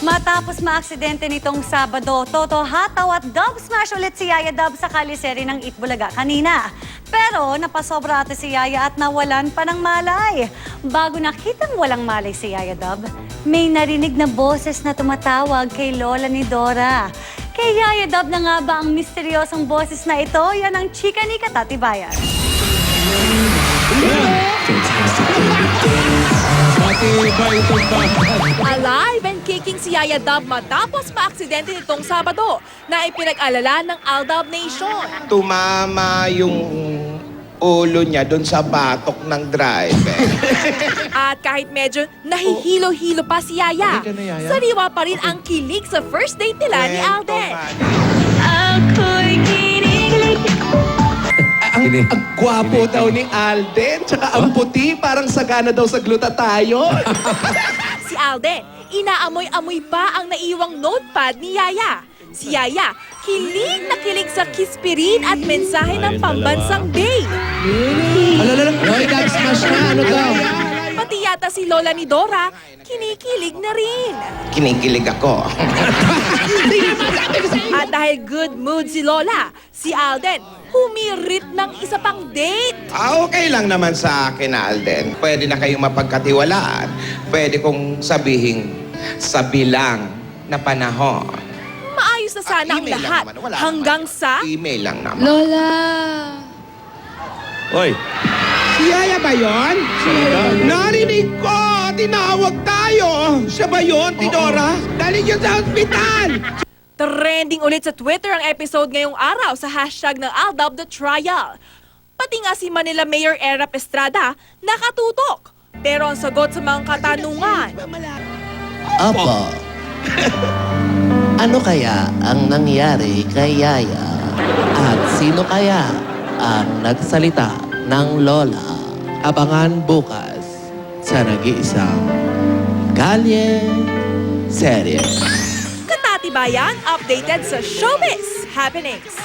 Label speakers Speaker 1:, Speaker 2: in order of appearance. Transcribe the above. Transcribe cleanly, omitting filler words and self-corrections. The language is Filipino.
Speaker 1: Matapos maaksidente nitong Sabado, Toto hataw at dub smash ulit si Yaya Dub sa kaliseri ng Itbulaga kanina. Pero napasobra ate si Yaya at nawalan pa ng malay. Bago nakitang walang malay si Yaya Dub, may narinig na boses na tumatawag kay Lola ni Dora. Kay Yaya Dub na nga ba ang misteryosong boses na ito? Yan ang chika ni Katatibayan.
Speaker 2: Alive and kicking si Yaya Dub matapos maaksidente nitong Sabado na ipinag-alala ng Aldab Nation.
Speaker 3: Tumama yung ulo niya doon sa batok ng driver.
Speaker 2: At kahit medyo nahihilo-hilo pa si Yaya,
Speaker 3: Okay ka na, Yaya?
Speaker 2: sariwa pa rin ang kilig sa first date nila ni Alden.
Speaker 4: Ang gwapo daw ni Alden, tsaka ang puti, parang sagana daw sa glutathione.
Speaker 2: Si Alden, inaamoy-amoy pa ang naiwang notepad ni Yaya. Si Yaya, kilig na kilig sa kispirin at mensahe ng pambansang day.
Speaker 4: Hoy, dub smash na, ano daw?
Speaker 2: Pati yata si Lola ni Dora, kinikilig na rin.
Speaker 3: Kinikilig ako.
Speaker 2: At dahil good mood si Lola, si Alden humirit ng isa pang date.
Speaker 3: Okay lang naman sa akin, Alden. Pwede na kayong mapagkatiwalaan. Pwede kong sabihin sa bilang na panahon.
Speaker 2: Maayos na sana ang
Speaker 3: Email lang
Speaker 2: lahat
Speaker 3: naman, wala
Speaker 2: hanggang
Speaker 3: naman.
Speaker 2: sa...
Speaker 3: Email lang naman.
Speaker 5: Lola!
Speaker 4: Hoy,
Speaker 3: Si Yaya ba yun? Narinig ko! Tinawag tayo! Siya ba yun, Tidora? Dali yun sa ospital!
Speaker 2: Trending ulit sa Twitter ang episode ngayong araw sa hashtag ng Aldab The Trial. Pati nga si Manila Mayor Erap Estrada nakatutok. Pero ang sagot sa mga katanungan,
Speaker 6: Apo. Ano kaya ang nangyari kay Yaya? At sino kaya ang nagsalita ng Lola? Abangan bukas sa nag-iisang Kalye Serye.
Speaker 2: Katatibayan updated sa Showbiz Happenings.